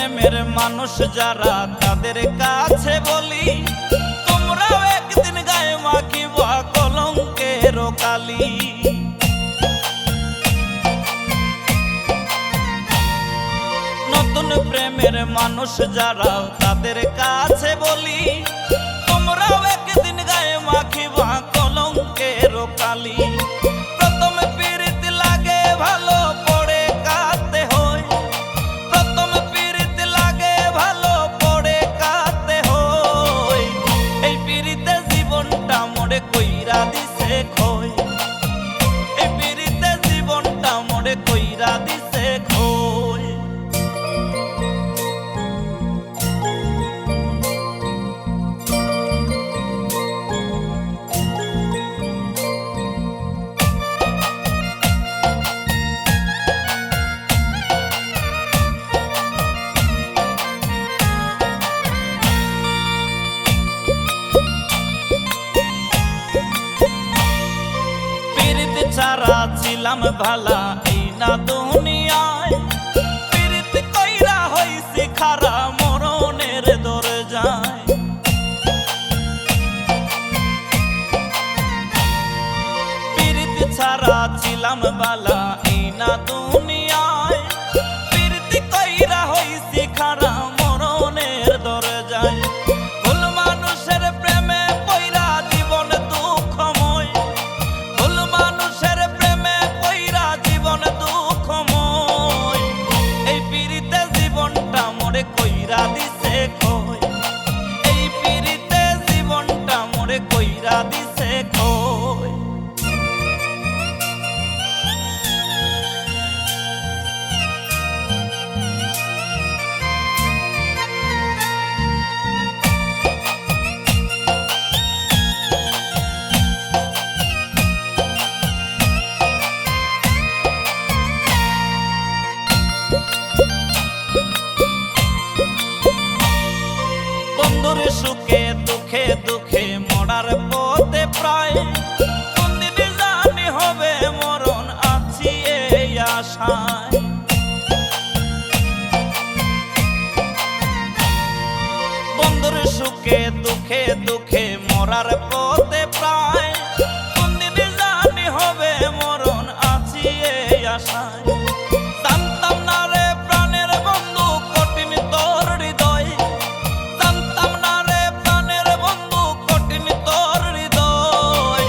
প্রেমের মানুষ যারা তাদের কাছে বলি, তোমরাও একদিন গায়ে মাখিবা কলঙ্কের কালি। নতুন প্রেমের মানুষ যারা তাদের কাছে বলি, তোমরাও একদিন গায়ে মাখিবা কলঙ্কের কালি। প্রথম পীড়িত লাগে ভালো, পড়ে কাঁদতে হয়। প্রথম পীড়িত লাগে ভালো, পড়ে কাঁদতে হয়। এই পীড়িতে জীবনটা মোরে কইরা দিছে ক্ষয়। এই পীড়িতে জীবনটা মোরে কইরা দিছে ক্ষয়। ছাড়া ছিলাম ভালা এই না দুনিয়ায়, পীড়িত কইরা হইছি খারা মরণের দরজায়। পীড়িত ছাড়া ছিলাম ভালা এই না দুনিয়ায়, পীড়িত কইরা হইছি খারা মরণের দরজায়। ভুল মানুষের প্রেমে পইরা জীবন দুঃখময়। ভুল মানুষের প্রেমে পইরা জীবন দুঃখময়। এই পীড়িতে জীবনটা মোরে কইরা দিছে ক্ষয়। এই পীড়িতে জীবনটা মোরে কইরা দিছে ক্ষয়। বন্ধুর সুখে দুঃখে দুঃখে মরার পথে প্রায়, কোনদিন জানি হবে মরণ আছি এই আশায়। বন্ধুর সুখে দুঃখে দুঃখে মরার পথে প্রায়, কোনদিন জানি হবে মরণ আছি এই আশায়। জানতাম না রে প্রাণের বন্ধু কঠিন তোর হৃদয়। জানতাম না রে প্রাণের বন্ধু কঠিন তোর হৃদয়।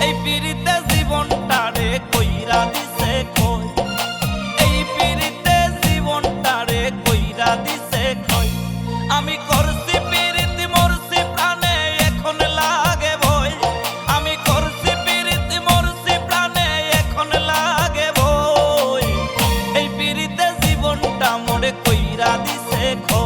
এই পীড়িতে জীবনটা রে কইরা দিছে ক্ষয়। এই পীড়িতে জীবনটা রে কইরা দিছে ক্ষয়। আমি করছি পীড়িত মরছি প্রাণে এখন লাগে ভয়। আমি করছি পীড়িত মরছি প্রাণে এখন লাগে ভয়। এই পীড়িতে জীবনটা মোরে কইরা দিছে ক্ষয়।